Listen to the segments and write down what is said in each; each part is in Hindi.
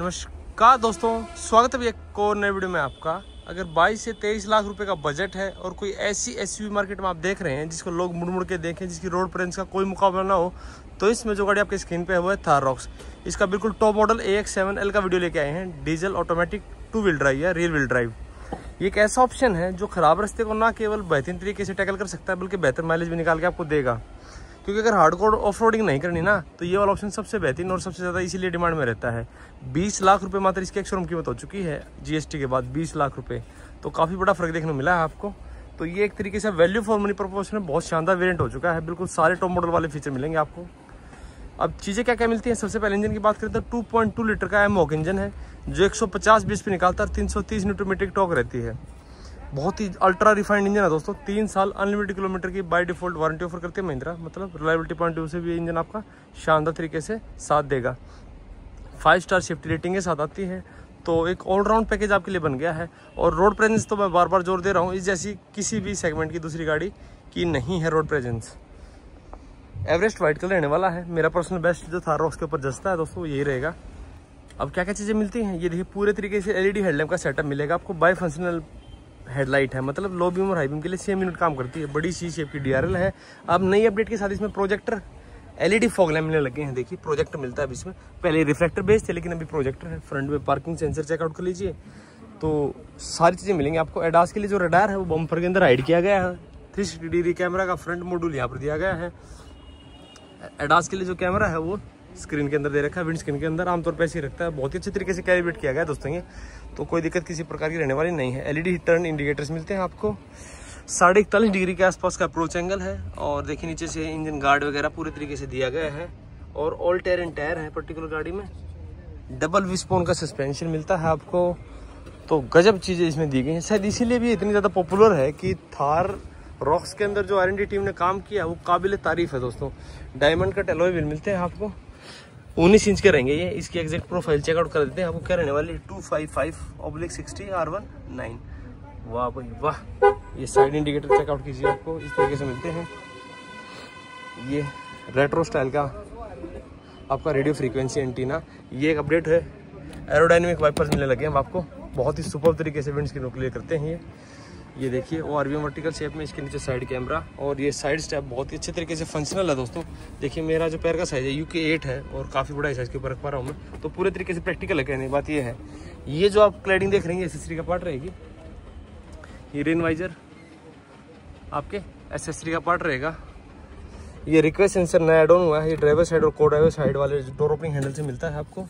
नमस्कार दोस्तों, स्वागत है एक और नए वीडियो में आपका। अगर 22 से 23 लाख रुपए का बजट है और कोई ऐसी एसयूवी मार्केट में आप देख रहे हैं जिसको लोग मुड़ मुड़ के देखें, जिसकी रोड प्रेजेंस का कोई मुकाबला ना हो, तो इसमें जो गाड़ी आपकी स्क्रीन पे है वो है थार रॉक्स। इसका बिल्कुल टॉप मॉडल AX7L का वीडियो लेके आए हैं। डीजल ऑटोमेटिक 2 व्हील ड्राइव या रियर व्हील ड्राइव। ये एक ऐसा ऑप्शन है जो खराब रास्ते को ना केवल बेहतरीन तरीके से टैकल कर सकता है बल्कि बेहतर माइलेज भी निकाल के आपको देगा। क्योंकि अगर हार्डकोर ऑफ रोडिंग नहीं करनी ना, तो ये वाला ऑप्शन सबसे बेहतरीन और सबसे ज़्यादा इसीलिए डिमांड में रहता है। 20 लाख रुपए मात्र इसकी एक शोरूम कीमत हो चुकी है GST के बाद। 20 लाख रुपए तो काफ़ी बड़ा फर्क देखने को मिला है आपको। तो ये एक तरीके से वैल्यू फॉर मनी प्रोपोर्शन में बहुत शानदार वेरिएंट हो चुका है। बिल्कुल सारे टॉप मॉडल वाले फीचर मिलेंगे आपको। अब चीज़ें क्या क्या मिलती हैं, सबसे पहले इंजन की बात करें तो 2.2 लीटर का एमओक इंजन है जो 150 bhp निकालता है और 330 न्यूटन टॉर्क रहती है। बहुत ही अल्ट्रा रिफाइंड इंजन है दोस्तों। 3 साल अनलिमिटेड किलोमीटर की बाय डिफॉल्ट वारंटी ऑफर करती है महिंद्रा। मतलब रिलायबिलिटी पॉइंट ऑफ व्यू से भी इंजन आपका शानदार तरीके से साथ देगा। 5 स्टार सेफ्टी रेटिंग के साथ आती है। तो एक ऑलराउंड पैकेज आपके लिए बन गया है। और रोड प्रेजेंस तो मैं बार बार जोर दे रहा हूँ, इस जैसी किसी भी सेगमेंट की दूसरी गाड़ी की नहीं है road presence. Everest white colour रहने वाला है। मेरा पर्सनल बेस्ट जो थार रॉक्स के ऊपर जचता है दोस्तों यही रहेगा। अब क्या क्या चीज़ें मिलती हैं ये देखिए। पूरे तरीके से LED हेडलैम्प का सेटअप मिलेगा आपको। बाई फंक्शनल हेडलाइट है, मतलब लो बीम और हाई बीम के लिए 6 मिनट काम करती है। बड़ी सी शेप की DRL है। अब नई अपडेट के साथ इसमें प्रोजेक्टर LED फॉग लैम्प मिलने लगे हैं। देखिए प्रोजेक्टर मिलता है अब इसमें। पहले रिफ्लेक्टर बेस्ड थे लेकिन अभी प्रोजेक्टर है। फ्रंट में पार्किंग सेंसर चेकआउट कर लीजिए तो सारी चीज़ें मिलेंगी आपको। एडास के लिए जो रडार है वो बम्पर के अंदर हाइड किया गया है। 360 डिग्री कैमरा का फ्रंट मॉड्यूल यहाँ पर दिया गया है। एडास के लिए जो कैमरा है वो स्क्रीन के अंदर दे रखा है, विंड स्क्रीन के अंदर आमतौर पर ऐसे ही रखता है। बहुत ही अच्छे तरीके से कैलिब्रेट किया गया है दोस्तों ये। तो कोई दिक्कत किसी प्रकार की रहने वाली नहीं है। LED टर्न इंडिकेटर्स मिलते हैं आपको। 41.5 डिग्री के आसपास का अप्रोच एंगल है। और देखिए नीचे से इंजन गार्ड वगैरह पूरे तरीके से दिया गया है। और ऑल टेरेन टायर है पर्टिकुलर गाड़ी में। डबल विस्पोन का सस्पेंशन मिलता है आपको। तो गजब चीज़ें इसमें दी गई हैं। शायद इसीलिए भी इतनी ज़्यादा पॉपुलर है कि थार रॉक्स के अंदर जो R&D टीम ने काम किया वो काबिल तारीफ है दोस्तों। डायमंड कट एलॉय व्हील मिलते हैं आपको। 19 इंच के रहेंगे ये। इसकी एग्जैक्ट प्रोफाइल चेकआउट कर देते हैं आपको। क्या रहने वाली 255/60 R19। वाह भाई वाह। ये साइड इंडिकेटर चेकआउट कीजिए, आपको इस तरीके से मिलते हैं। ये रेट्रो स्टाइल का आपका रेडियो फ्रीक्वेंसी एंटीना, ये एक अपडेट है। एरोडायनेमिक वाइपर्स मिलने लगे हैं आपको। बहुत ही सुपर तरीके से विंड स्क्रीन को क्लियर करते हैं ये देखिए। ORVM वर्टिकल शेप में इसके नीचे साइड कैमरा और ये साइड स्टेप बहुत ही अच्छे तरीके से फंक्शनल है दोस्तों। देखिए मेरा जो पैर का साइज है UK 8 है और काफ़ी बड़ा साइज के ऊपर रख पा रहा हूँ मैं। तो पूरे तरीके से प्रैक्टिकल है। कहने की बात ये है, ये जो आप क्लैडिंग देख रही है एसेसरी का पार्ट रहेगी। ये रेन वाइजर आपके एसेसरी का पार्ट रहेगा। ये रिक्वेस्ट सेंसर नया एड ऑन हुआ है। ये ड्राइवर साइड और को ड्राइवर साइड वाले डोर ओपनिंग हैंडल से मिलता है आपको।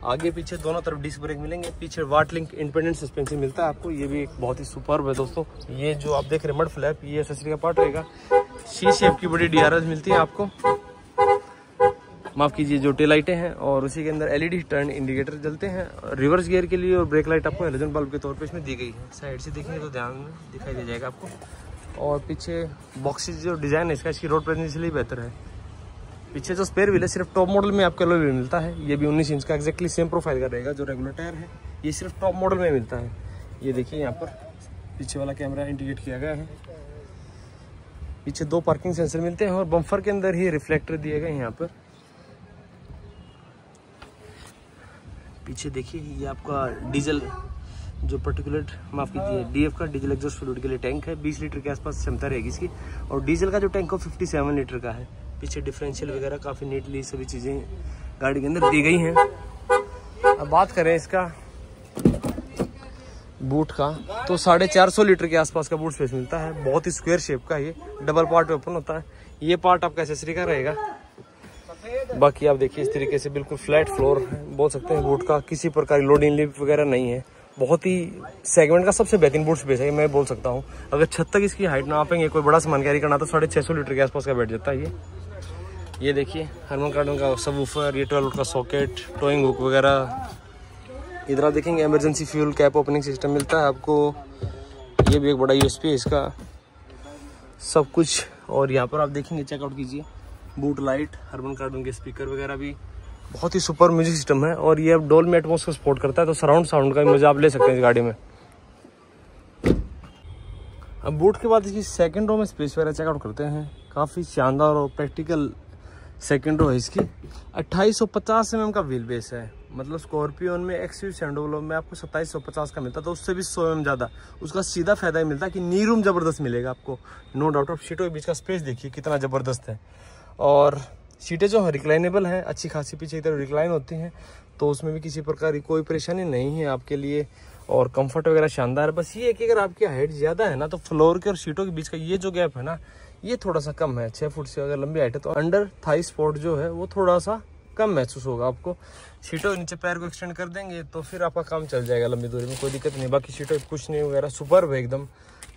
आगे पीछे दोनों तरफ डिस्क ब्रेक मिलेंगे। पीछे वाट लिंक इंडिपेंडेंट सस्पेंशन मिलता है आपको। ये भी एक बहुत ही सुपर्ब है दोस्तों। ये जो आप देख रहे हैं मड फ्लैप, ये एसेसरी का पार्ट रहेगा। सी शेप की बड़ी DRL मिलती है आपको। माफ कीजिए, जो टेल लाइटें हैं और उसी के अंदर LED टर्न इंडिकेटर जलते हैं। रिवर्स गियर के लिए और ब्रेक लाइट आपको हेलोजन बल्ब के तौर पे इसमें दी गई है। साइड से देखेंगे तो ध्यान में दिखाई दे जाएगा आपको। और पीछे बॉक्सेस जो डिजाइन है इसकी रोड प्रेजेंस इसलिए बेहतर है। पीछे जो स्पेयर व्हील है सिर्फ टॉप मॉडल में आपको एलॉय व्हील मिलता है। ये भी 19 इंच का एक्जैक्टली सेम प्रोफाइल का रहेगा जो रेगुलर टायर है। ये सिर्फ टॉप मॉडल में मिलता है। ये देखिए यहाँ पर पीछे वाला कैमरा इंडिकेट किया गया है। पीछे 2 पार्किंग सेंसर मिलते हैं और बम्पर के अंदर ही रिफ्लेक्टर दिए गए हैं यहाँ पर। पीछे देखिए ये आपका डीजल जो पर्टिकुलर माफ कीजिए DF का डीजल एग्जॉस्ट फ्लूइड के लिए टैंक है। 20 लीटर के आसपास क्षमता रहेगी इसकी। और डीजल का जो टैंक है 57 लीटर का है। पीछे डिफरेंशियल वगैरह काफ़ी नीटली सभी चीज़ें गाड़ी के अंदर दी गई हैं। अब बात करें इसका बूट का तो 450 लीटर के आसपास का बूट स्पेस मिलता है। बहुत ही स्क्वायर शेप का ये डबल पार्ट में ओपन होता है। ये पार्ट आपका एसेसरी का रहेगा। बाकी आप देखिए इस तरीके से बिल्कुल फ्लैट फ्लोर बोल सकते हैं बूट का। किसी प्रकार की लोडिंग लिफ्ट वगैरह नहीं है। बहुत ही सेगमेंट का सबसे बेहतरीन बूट स्पेस है मैं बोल सकता हूँ। अगर छत तक इसकी हाइट ना आपेंगे, कोई बड़ा सामान कैरी करना तो 650 लीटर के आसपास का बैठ जाता है ये देखिए हरमन कार्डन का सबवूफर, ये 12 वोल्ट का सॉकेट, टोइंग हुक वगैरह। इधर आप देखेंगे emergency fuel cap opening system मिलता है आपको। ये भी एक बड़ा USB है इसका सब कुछ। और यहाँ पर आप देखेंगे चेकआउट कीजिए बूट लाइट, हरमन कार्डन के स्पीकर वगैरह भी। बहुत ही सुपर म्यूजिक सिस्टम है और ये अब डोल्बी एटमॉस को सपोर्ट करता है। तो सराउंड साउंड का मजा आप ले सकते हैं इस गाड़ी में। अब बूट के बाद इसकी सेकंड रो में स्पेस वगैरह चेकआउट करते हैं। काफ़ी शानदार और प्रैक्टिकल सेकंड रो है इसकी। 2850 mm का व्हील बेस है। मतलब स्कॉर्पियन में एक्सयूवी सैंडोलो में आपको 2750 का मिलता, तो उससे भी 100 mm ज़्यादा। उसका सीधा फायदा ही मिलता है कि नी रूम ज़बरदस्त मिलेगा आपको, नो डाउट। ऑफ सीटों के बीच का स्पेस देखिए कितना ज़बरदस्त है। और सीटें जो रिक्लाइनेबल हैं, अच्छी खासी पीछे की तरफ रिक्लाइन होती हैं, तो उसमें भी किसी प्रकार की कोई परेशानी नहीं है आपके लिए। और कंफर्ट वगैरह शानदार है। बस ये है कि अगर आपकी हाइट ज़्यादा है ना, तो फ्लोर के और सीटों के बीच का ये जो गैप है ना, ये थोड़ा सा कम है। 6 फुट से अगर लंबी हाइट है तो अंडर थाई स्पॉट जो है वो थोड़ा सा कम महसूस होगा आपको। सीटों के नीचे पैर को एक्सटेंड कर देंगे तो फिर आपका काम चल जाएगा लंबी दूरी में, कोई दिक्कत नहीं। बाकी सीटों कुछ नहीं वगैरह सुपर्ब है एकदम।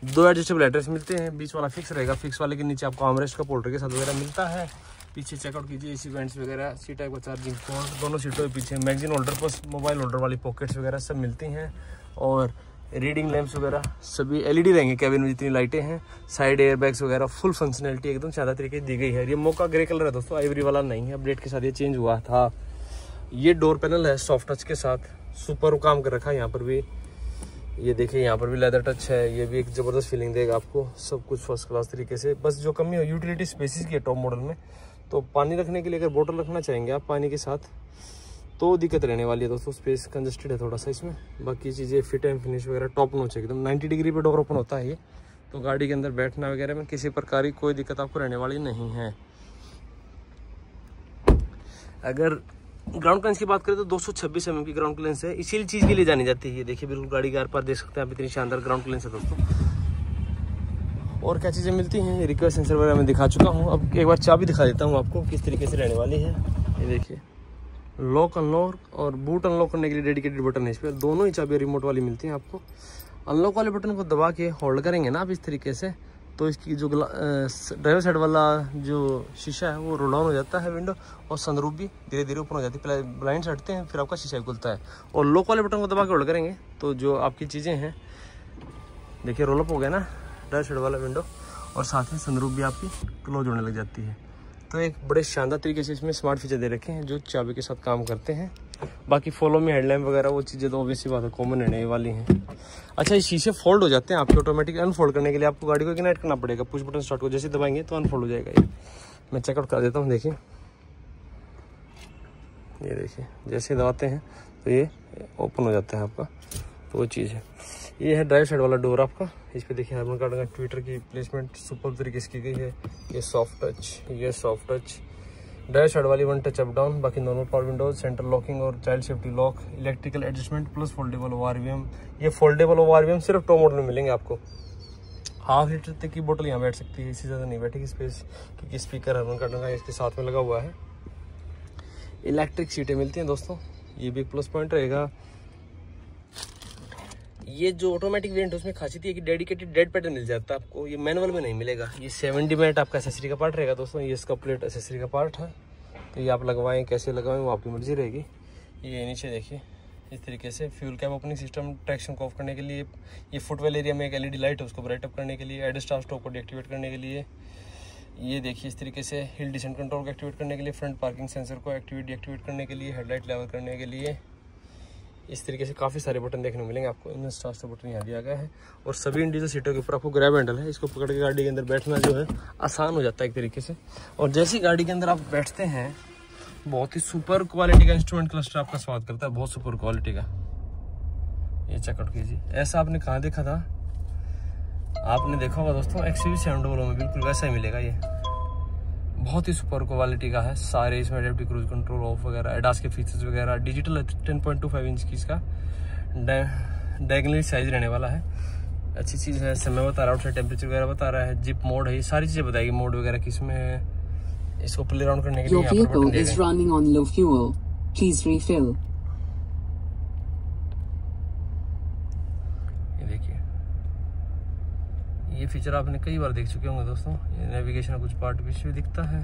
2 एडजस्टेबल हेडरेस्ट मिलते हैं, बीच वाला फिक्स रहेगा। फिक्स वाले के नीचे आपको आर्मरेस्ट का पोल्टर के साथ वगैरह मिलता है। पीछे चेकआउट कीजिए एसी वेंट्स वगैरह, सी टाइप का चार्जिंग पोर्ट, दोनों सीटों के पीछे magazine holder plus mobile holder वाली पॉकेट्स वगैरह सब मिलती हैं। और रीडिंग लैंप्स वगैरह सभी एलईडी रहेंगे कैबिन में, जितनी लाइटें हैं। साइड एयर बैग्स वगैरह फुल फंक्शनलिटी एकदम सादा तरीके से दी गई है। ये मोका ग्रे कलर है दोस्तों, आइवरी वाला नहीं है, अपडेट के साथ ये चेंज हुआ था। ये डोर पैनल है सॉफ्ट टच के साथ, सुपर काम कर रखा है। यहाँ पर भी ये देखिए, यहाँ पर भी लेदर टच है, ये भी एक ज़बरदस्त फीलिंग देगा आपको। सब कुछ फर्स्ट क्लास तरीके से। बस जो कमी है यूटिलिटी स्पेसिस की है टॉप मॉडल में, तो पानी रखने के लिए अगर बोतल रखना चाहेंगे आप पानी के साथ तो दिक्कत रहने वाली है दोस्तों, स्पेस कंजस्टेड है थोड़ा सा इसमें। बाकी चीज़ें फिट एंड फिनिश वगैरह टॉप नॉच एकदम। 90 डिग्री पे डोर ओपन होता है ये, तो गाड़ी के अंदर बैठना वगैरह में किसी प्रकार की कोई दिक्कत आपको रहने वाली नहीं है। अगर ग्राउंड क्लियरेंस की बात करें तो 226 mm की ग्राउंड क्लियरेंस है, इसी चीज़ के लिए जानी जाती है। ये देखिए बिल्कुल गाड़ी के आर पार देख सकते हैं आप, इतनी शानदार ग्राउंड क्लियरेंस है दोस्तों। और क्या चीज़ें मिलती हैं, रिक्वेस्ट सेंसर वगैरह मैं दिखा चुका हूँ। अब एक बार चाबी दिखा देता हूँ आपको किस तरीके से रहने वाली है। ये देखिए, लॉक अनलॉक और बूट अनलॉक करने के लिए डेडिकेटेड बटन है इस पर। दोनों ही चाबी रिमोट वाली मिलती हैं आपको। अनलॉक वाले बटन को दबा के होल्ड करेंगे ना आप इस तरीके से, तो इसकी जो ड्राइवर साइड वाला जो शीशा है वो रोल डाउन हो जाता है विंडो, और सनरूफ भी धीरे धीरे ओपन हो जाती है। पहले ब्लाइंड्स हटते हैं, फिर आपका शीशा खुलता है। और लॉक वाले बटन को दबा के होल्ड करेंगे तो जो आपकी चीज़ें हैं, देखिए रोल अप हो गया ना ड्राइवर साइड वाला विंडो, और साथ ही सनरूफ भी आपकी क्लोज होने लग जाती है। तो एक बड़े शानदार तरीके से इसमें स्मार्ट फीचर दे रखे हैं जो चाबी के साथ काम करते हैं। बाकी फॉलो में हेडलैम्प वगैरह वो चीज़ें तो ऑब्वियसली बात है, कॉमन रहने वाली हैं। अच्छा, ये शीशे फोल्ड हो जाते हैं आपके ऑटोमेटिक। अनफोल्ड करने के लिए आपको गाड़ी को इग्नाइट करना पड़ेगा। पुश बटन स्टार्ट को जैसे दबाएंगे तो अनफोल्ड हो जाएगा। ये मैं चेकआउट कर देता हूँ। देखिए, ये देखिए जैसे दबाते हैं तो ये ओपन हो जाता है आपका, तो वो चीज़ है। ये है ड्राइव साइड वाला डोर आपका। इस पर देखिए हार्मन कार्ड का ट्विटर की प्लेसमेंट सुपर तरीके से की गई है। ये सॉफ्ट टच, ये सॉफ्ट टच। ड्राइव साइड वाली 1 टच अप डाउन, बाकी normal power windows, centre locking और child safety lock, electrical adjustment plus foldable ORVM. ये फोल्डेबल ओआरवीएम सिर्फ टॉप मॉडल में मिलेंगे आपको। ½ लीटर तक की बोतल यहाँ बैठ सकती है, इससे ज़्यादा नहीं बैठेगी स्पेस, क्योंकि स्पीकर हार्मन कार्ड का इसके साथ में लगा हुआ है। इलेक्ट्रिक सीटें मिलती हैं दोस्तों, ये भी एक प्लस पॉइंट रहेगा। ये जो ऑटोमेटिक वेरिएंट है उसमें खासियत है कि डेडिकेटेड डेड पैटर्न मिल जाता है आपको, ये मैनुअल में नहीं मिलेगा। ये 70 मिनट आपका एसेसरी का पार्ट रहेगा दोस्तों। ये इसका प्लेट एसेसरी का पार्ट है, तो ये आप लगवाएं कैसे लगवाएं वो आपकी मर्जी रहेगी। ये नीचे देखिए इस तरीके से fuel cap opening system, traction को ऑफ करने के लिए। ये फुटवेल एरिया में एक LED लाइट है, उसको ब्राइट अप करने के लिए। एड स्टार्ट स्टॉप को डीएक्टिवेट करने के लिए। ये देखिए इस तरीके से हिल डिसेंट कंट्रोल को एक्टिवेट करने के लिए। फ्रंट पार्किंग सेंसर को एक्टिवेट डीएक्टिवेट करने के लिए। हेडलाइट लेवल करने के लिए। इस तरीके से काफ़ी सारे बटन देखने को मिलेंगे आपको। इंजन स्टार्ट बटन यहाँ दिया गया है, और सभी इंडिविजुअल सीटों के ऊपर आपको ग्रैब हैंडल है। इसको पकड़ के गाड़ी के अंदर बैठना जो है आसान हो जाता है एक तरीके से। और जैसी गाड़ी के अंदर आप बैठते हैं, बहुत ही सुपर क्वालिटी का इंस्ट्रूमेंट क्लस्टर आपका स्वागत करता है, बहुत सुपर क्वालिटी का। ये चेकआउट कीजिए, ऐसा आपने कहाँ देखा था? आपने देखा होगा दोस्तों एक्सयूवी सैंडोलो में, बिल्कुल वैसा ही मिलेगा। ये बहुत ही सुपर क्वालिटी का है। सारे इसमें एडेप्टिव क्रूज कंट्रोल ऑफ वगैरह, एडास के फीचर्स वगैरह। डिजिटल 10.25 इंच की इसका डायगोनली साइज रहने वाला है। अच्छी चीज़ है। समय बता रहा है, आउटसाइड टेम्परेचर वगैरह बता रहा है। जिप मोड है, ये सारी चीज़ें बताएगी मोड वगैरह किसमें है। इसको प्ले राउंड करने के लिए ये फीचर आपने कई बार देख चुके होंगे दोस्तों। ये नेविगेशन का कुछ पार्ट पीछे दिखता है।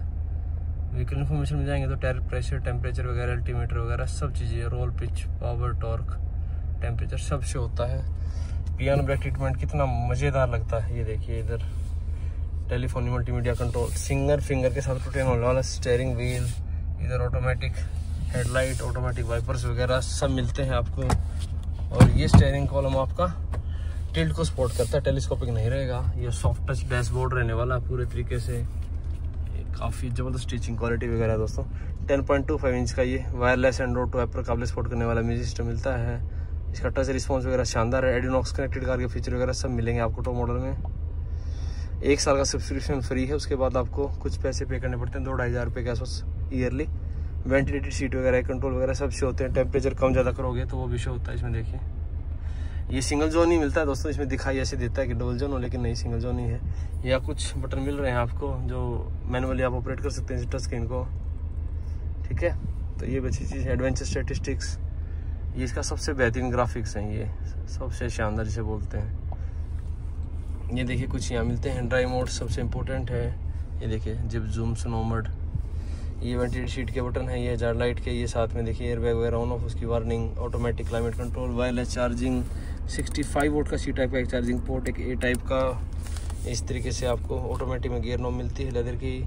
व्हीकल इन्फॉर्मेशन में जाएंगे तो टायर प्रेशर, टेम्परेचर वगैरह, अल्टीमीटर वगैरह सब चीज़ें, roll pitch, power, torque, temperature सब से होता है। पियानो ब्रेक ट्रीटमेंट कितना मज़ेदार लगता है। ये देखिए इधर telephone multimedia control, single finger के साथ रोटेट होने वाला स्टीयरिंग व्हील। इधर ऑटोमेटिक हेडलाइट, ऑटोमेटिक वाइपर्स वगैरह सब मिलते हैं आपको। और ये स्टीयरिंग कॉलम आपका टिल्ट को सपोर्ट करता है, टेलीस्कोपिक नहीं रहेगा। ये सॉफ्ट टच डैशबोर्ड रहने वाला है पूरे तरीके से। काफ़ी ज़बरदस्त स्टिचिंग क्वालिटी वगैरह है दोस्तों। 10.25 इंच का ये वायरलेस एंड्रॉइड टू ऐप पर काबिल सपोर्ट करने वाला म्यूजिक सिस्टम मिलता है। इसका टच रिस्पॉन्स वगैरह शानदार है। एडिनॉक्स कनेक्टेड कार के फीचर वगैरह सब मिलेंगे आपको टॉप मॉडल में। 1 साल का सब्सक्रिप्शन फ्री है, उसके बाद आपको कुछ पैसे पे करने पड़ते हैं 2-2.5 हज़ार रुपये के आसपास ईयरली। वेंटिलेटेड सीट वगैरह कंट्रोल वगैरह सब शो होते हैं। टेम्परेचर कम ज़्यादा करोगे तो वो भी शो होता है इसमें। देखिए ये सिंगल जोन ही मिलता है दोस्तों, इसमें दिखाई ऐसे देता है कि डबल जोन हो, लेकिन नहीं सिंगल जोन ही है। या कुछ बटन मिल रहे हैं आपको जो मैनुअली आप ऑपरेट कर सकते हैं टच स्क्रीन को, ठीक है। तो ये अच्छी चीज़ है। एडवेंचर स्टैटिस्टिक्स, ये इसका सबसे बेहतरीन ग्राफिक्स हैं, ये सबसे शानदार जिसे बोलते हैं। ये देखिए कुछ यहाँ मिलते हैं। ड्राइव मोड सबसे इम्पोर्टेंट है। ये देखिए जिप जूम स्नो मोड, ये वेंटिलेटेड सीट के बटन है, ये हजार लाइट के, ये साथ में देखिए एयरबैग वगैरह ऑन ऑफ, उसकी warning, automatic climate control, wireless charging, 65 volt का सी टाइप का एक चार्जिंग पोर्ट, एक ए टाइप का। इस तरीके से आपको ऑटोमेटिक में गियर नॉब मिलती है लेदर की।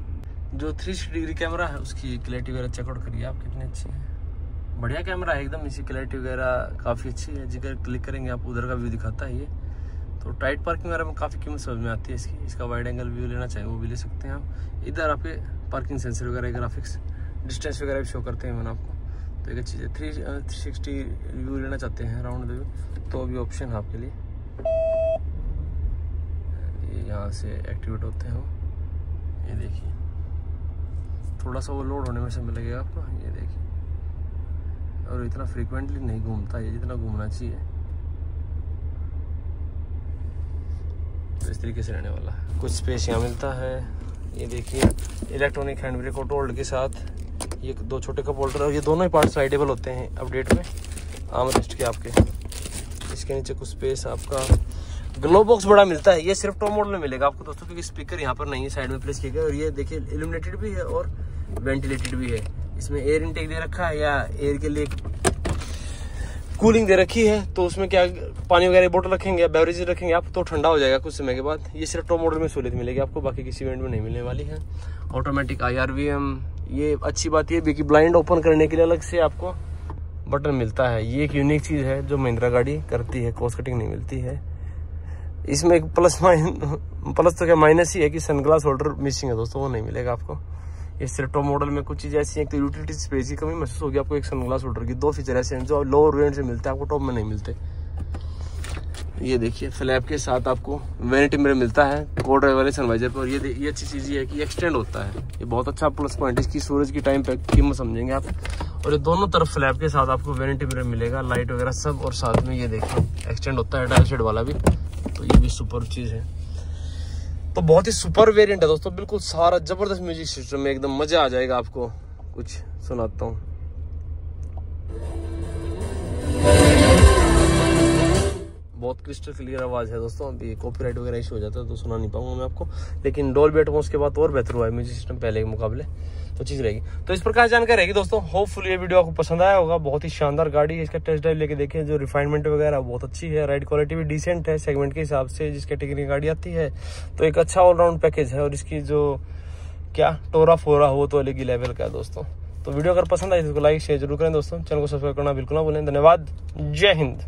जो 360 डिग्री कैमरा है उसकी क्लैरिटी वगैरह चेकआउट करिए आप, कितनी अच्छी है, बढ़िया कैमरा है एकदम। इसकी क्लैरिटी वगैरह काफ़ी अच्छी है। जिधर क्लिक करेंगे आप उधर का व्यू दिखाता है ये। तो टाइट पार्किंग वगैरह में काफ़ी कीमत समझ में आती है इसकी। इसका वाइड एंगल व्यू लेना चाहिए वो भी ले सकते हैं आप। इधर आपके पार्किंग सेंसर वगैरह, ग्राफिक्स, डिस्टेंस वगैरह भी शो करते हैं मैंने आपको। तो एक अच्छी चीज़ है। 360 व्यू लेना चाहते हैं राउंड व्यू, तो भी ऑप्शन है आपके लिए। ये यहाँ से एक्टिवेट होते हैं वो। ये देखिए थोड़ा सा वो लोड होने में समय लगेगा आपको, ये देखिए। और इतना फ्रीक्वेंटली नहीं घूमता ये जितना घूमना चाहिए। तो इस तरीके से रहने वाला है। कुछ स्पेस यहाँ मिलता है। ये देखिए electronic hand brake auto hold के साथ ये 2 छोटे कप होल्डर, और ये दोनों ही पार्ट्स राइडेबल होते हैं अपडेट में आर्मरेस्ट के आपके। इसके नीचे कुछ स्पेस आपका। ग्लो बॉक्स बड़ा मिलता है, ये सिर्फ टॉप मॉडल में मिलेगा आपको दोस्तों, क्योंकि स्पीकर यहाँ पर नहीं है, साइड में प्लेस किए गए। और ये देखिए इल्यूमिनेटेड भी है और वेंटिलेटेड भी है। इसमें एयर इनटेक दे रखा है, या एयर के लिए कूलिंग दे रखी है। तो उसमें क्या पानी वगैरह बोतल रखेंगे या बेवरेज रखेंगे आप तो ठंडा हो जाएगा कुछ समय के बाद। ये सिर्फ टॉप मॉडल में सहूलियत मिलेगी आपको, बाकी किसी वेरिएंट में नहीं मिलने वाली है। ऑटोमेटिक IRVM, ये अच्छी बात ये भी कि ब्लाइंड ओपन करने के लिए अलग से आपको बटन मिलता है। ये एक यूनिक चीज़ है जो महिंद्रा गाड़ी करती है, कॉस्ट कटिंग नहीं मिलती है इसमें। एक प्लस तो क्या माइनस ही है कि सनग्लास होल्डर मिसिंग है दोस्तों, वो नहीं मिलेगा आपको। ये सिर्फ टॉप मॉडल में कुछ चीज़ें ऐसी हैं कि यूटिलिटी स्पेस की कमी महसूस होगी आपको। एक सनग्लास होल्डर की 2 फीचर ऐसे हैं जो लोअर वेरिएंट से मिलते हैं आपको, टॉप में नहीं मिलते। ये देखिए फ्लैप के साथ आपको वैनिटी मिरर मिलता है को ड्राइव वाले सनवाइजर पर। ये अच्छी चीज़ ये है कि एक्सटेंड होता है, ये बहुत अच्छा प्लस पॉइंट है इसकी। सूरज की टाइम पे कीमत समझेंगे आप। और ये दोनों तरफ फ्लैप के साथ आपको वैनिटी मिरर मिलेगा, लाइट वगैरह सब। और साथ में ये देखिए एक्सटेंड होता है डायल शेड वाला भी, तो ये भी सुपर चीज़ है। तो बहुत ही सुपर वेरिएंट है दोस्तों, बिल्कुल सारा जबरदस्त म्यूजिक सिस्टम में, एकदम मजा आ जाएगा आपको। कुछ सुनाता हूँ। बहुत क्रिस्टल क्लियर आवाज़ है दोस्तों। अभी कॉपीराइट वगैरह इशू हो जाता है तो सुना नहीं पाऊंगा मैं आपको, लेकिन डॉल्बी एटमॉस के बाद और बेहतर हुआ है म्यूजिक सिस्टम पहले के मुकाबले, तो चीज़ रहेगी। तो इस प्रकार जानकारी रहेगी दोस्तों। होपफुली ये वीडियो आपको पसंद आया होगा। बहुत ही शानदार गाड़ी है, इसका टेस्ट ड्राइव लेके देखें। जो रिफाइनमेंट वगैरह बहुत अच्छी है, राइड क्वालिटी भी डिसेंट है सेगमेंट के हिसाब से जिस कैटेगरी की गाड़ी आती है। तो एक अच्छा ऑलराउंड पैकेज है। और इसकी जो क्या टोरा फोरा हो तो अलग ही लेवल का है दोस्तों। तो वीडियो अगर पसंद आई तो इसको लाइक शेयर जरूर करें दोस्तों। चैनल को सब्सक्राइब करना बिल्कुल ना भूलें। धन्यवाद, जय हिंद।